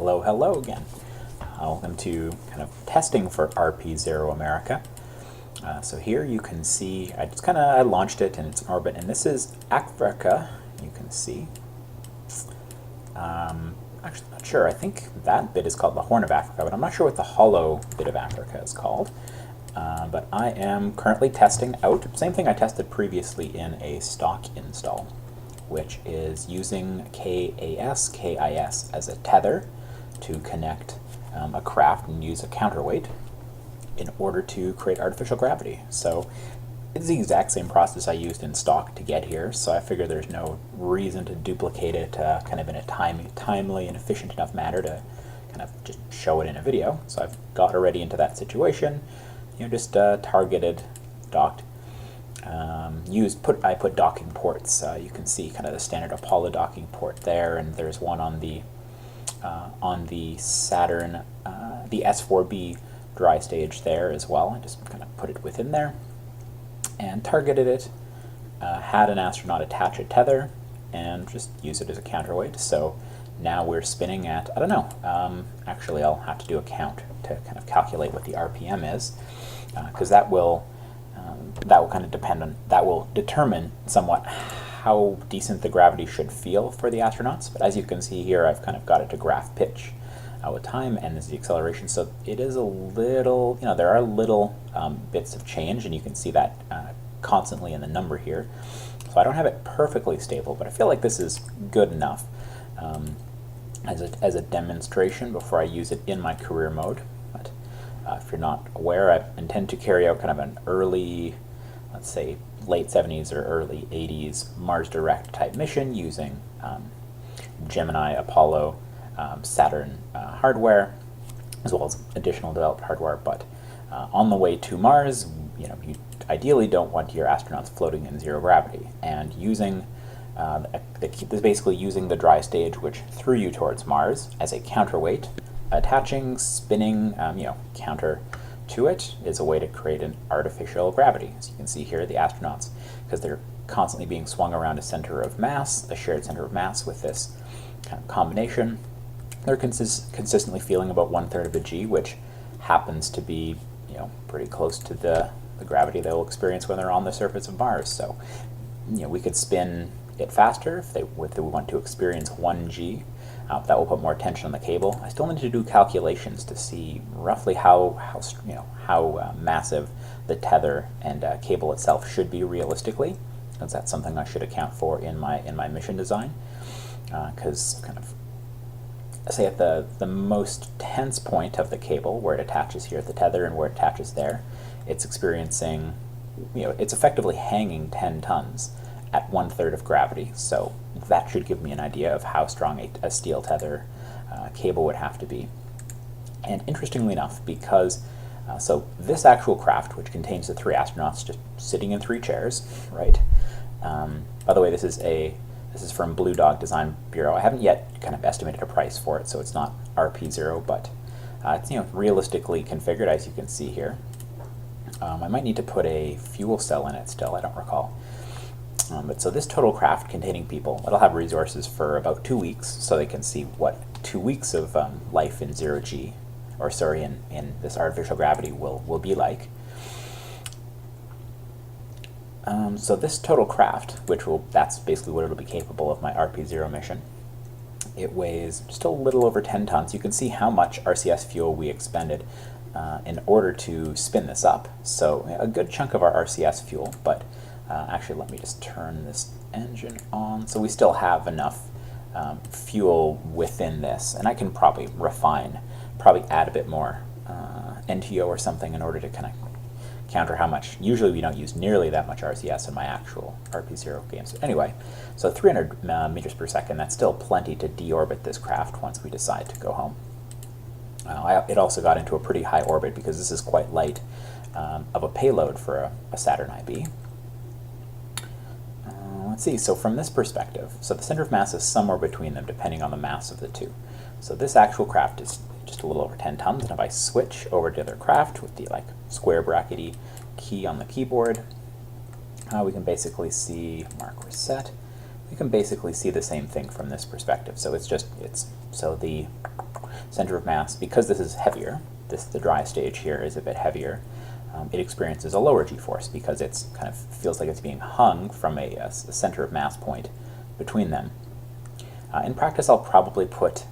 Hello, hello again. Welcome to kind of testing for RP0 America. So here you can see, I launched it in its orbit, and this is Africa, you can see. Actually, not sure. I think that bit is called the Horn of Africa, but I'm not sure what the hollow bit of Africa is called. But I am currently testing out, same thing I tested previously in a stock install, which is using KAS, KIS as a tether to connect a craft and use a counterweight in order to create artificial gravity. So it's the exact same process I used in stock to get here, so I figure there's no reason to duplicate it kind of in a timely and efficient enough manner to kind of just show it in a video. So I've got already into that situation, just targeted, docked. I put docking ports. You can see kind of the standard Apollo docking port there, and there's one on the Saturn, the S4B dry stage there as well. I just kind of put it within there and targeted it, had an astronaut attach a tether and just use it as a counterweight. So now we're spinning at, I don't know, actually I'll have to do a count to kind of calculate what the RPM is, because that will kind of that will determine somewhat how decent the gravity should feel for the astronauts. But as you can see here, I've kind of got it to graph pitch with time, and this is the acceleration. So it is a little, there are little bits of change, and you can see that constantly in the number here. So I don't have it perfectly stable, but I feel like this is good enough as a demonstration before I use it in my career mode. But if you're not aware, I intend to carry out kind of an early, let's say late 70s or early 80s Mars Direct type mission using Gemini, Apollo, Saturn hardware, as well as additional developed hardware. But on the way to Mars, you ideally don't want your astronauts floating in zero gravity, and using basically using the dry stage which threw you towards Mars as a counterweight, attaching, spinning, counter to it is a way to create an artificial gravity. As you can see here, the astronauts, because they're constantly being swung around a center of mass, a shared center of mass with this kind of combination, they're consistently feeling about 1/3 of a G, which happens to be, pretty close to the gravity they will experience when they're on the surface of Mars. So, we could spin it faster if they want to experience 1G. That will put more tension on the cable. I still need to do calculations to see roughly how massive the tether and cable itself should be realistically, because that's something I should account for in my mission design. Because kind of, say at the most tense point of the cable, where it attaches here at the tether and where it attaches there, it's experiencing, it's effectively hanging 10 tons at 1/3 of gravity. So that should give me an idea of how strong a steel tether cable would have to be. And interestingly enough, because so this actual craft, which contains the 3 astronauts just sitting in 3 chairs, right? By the way, this is from Blue Dog Design Bureau. I haven't yet kind of estimated a price for it, so it's not RP0, but it's realistically configured, as you can see here. I might need to put a fuel cell in it still, I don't recall. But so this total craft containing people, it'll have resources for about 2 weeks, so they can see what 2 weeks of life in 0G, or sorry, in this artificial gravity will be like. So this total craft, that's basically what it'll be capable of my RP0 mission. It weighs just a little over 10 tons. You can see how much RCS fuel we expended in order to spin this up. So a good chunk of our RCS fuel, but actually let me just turn this engine on. So we still have enough fuel within this, and I can probably add a bit more NTO or something in order to kind of counter how much. Usually we don't use nearly that much RCS in my actual RP0 games. Anyway, so 300 meters per second, that's still plenty to deorbit this craft once we decide to go home. It also got into a pretty high orbit because this is quite light of a payload for a Saturn IB. Let's see, so from this perspective, so the center of mass is somewhere between them depending on the mass of the two. So this actual craft is just a little over 10 tons, and if I switch over to the other craft with the square brackety key on the keyboard, we can basically see, mark reset, we can basically see the same thing from this perspective. So so the center of mass, because this is heavier, the dry stage here is a bit heavier, it experiences a lower g-force because it's kind of feels like it's being hung from a center of mass point between them. In practice, I'll probably put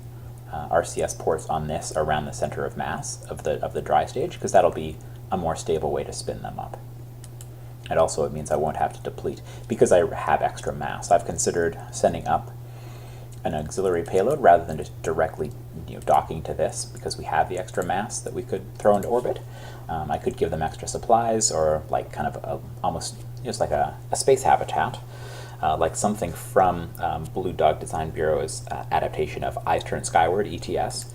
RCS ports on this around the center of mass of the dry stage, because that'll be a more stable way to spin them up. And also it means I won't have to deplete, because I have extra mass. I've considered sending up an auxiliary payload rather than just directly docking to this, because we have the extra mass that we could throw into orbit. I could give them extra supplies, or like kind of almost just like a space habitat, like something from Blue Dog Design Bureau's adaptation of Eyes Turn Skyward, ETS.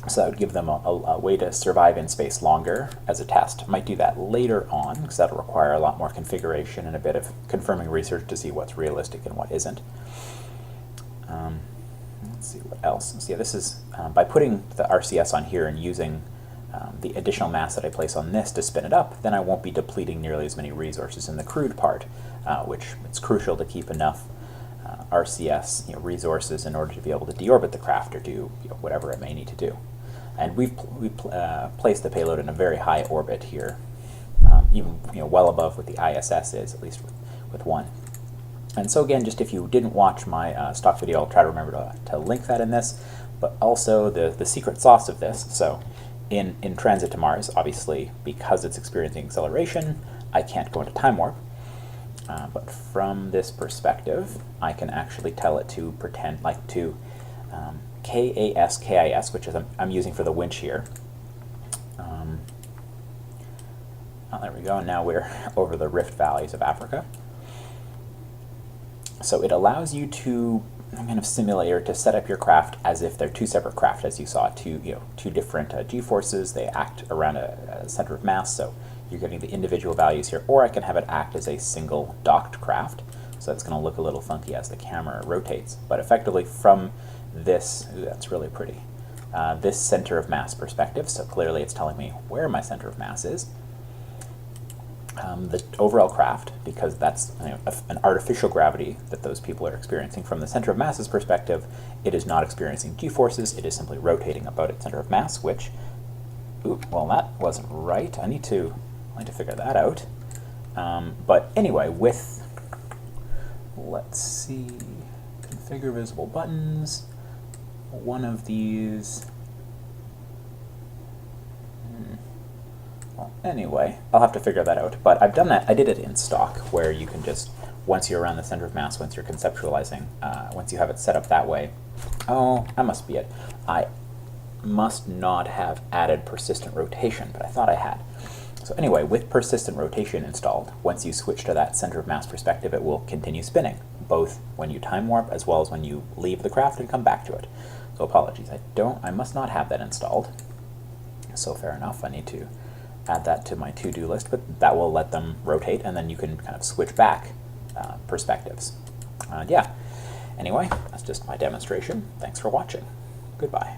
So that would give them a way to survive in space longer as a test. Might do that later on, because that'll require a lot more configuration and a bit of confirming research to see what's realistic and what isn't. Let's see what else. So yeah, this is by putting the RCS on here and using the additional mass that I place on this to spin it up, then I won't be depleting nearly as many resources in the crewed part, which it's crucial to keep enough RCS resources in order to be able to deorbit the craft or do whatever it may need to do. And we've placed the payload in a very high orbit here, even well above what the ISS is, at least with one. And so again, just if you didn't watch my stock video, I'll try to remember to link that in this, but also the secret sauce of this. So in transit to Mars, obviously, because it's experiencing acceleration, I can't go into time warp. But from this perspective, I can actually tell it to pretend like to KAS, KIS, which is I'm using for the winch here. There we go, and now we're over the rift valleys of Africa. So it allows you to kind of simulate or to set up your craft as if they're two separate craft, as you saw, two different g-forces. They act around a center of mass, so you're getting the individual values here. Or I can have it act as a single docked craft, so that's going to look a little funky as the camera rotates. But effectively from this, that's really pretty, this center of mass perspective, so clearly it's telling me where my center of mass is. The overall craft, because that's an artificial gravity that those people are experiencing from the center of mass's perspective, it is not experiencing g-forces, it is simply rotating about its center of mass, which, well, that wasn't right. I need to figure that out. But anyway, let's see, configure visible buttons, one of these. Well, anyway, I'll have to figure that out, but I've done that. I did it in stock, where you can just, once you're around the center of mass, once you're conceptualizing, once you have it set up that way. Oh, that must be it. I must not have added persistent rotation, but I thought I had. So anyway, with persistent rotation installed, once you switch to that center of mass perspective, it will continue spinning, both when you time warp as well as when you leave the craft and come back to it. So apologies, I must not have that installed. So fair enough, I need to add that to my to-do list, but that will let them rotate, and then you can kind of switch back perspectives. Yeah, anyway, that's just my demonstration. Thanks for watching. Goodbye.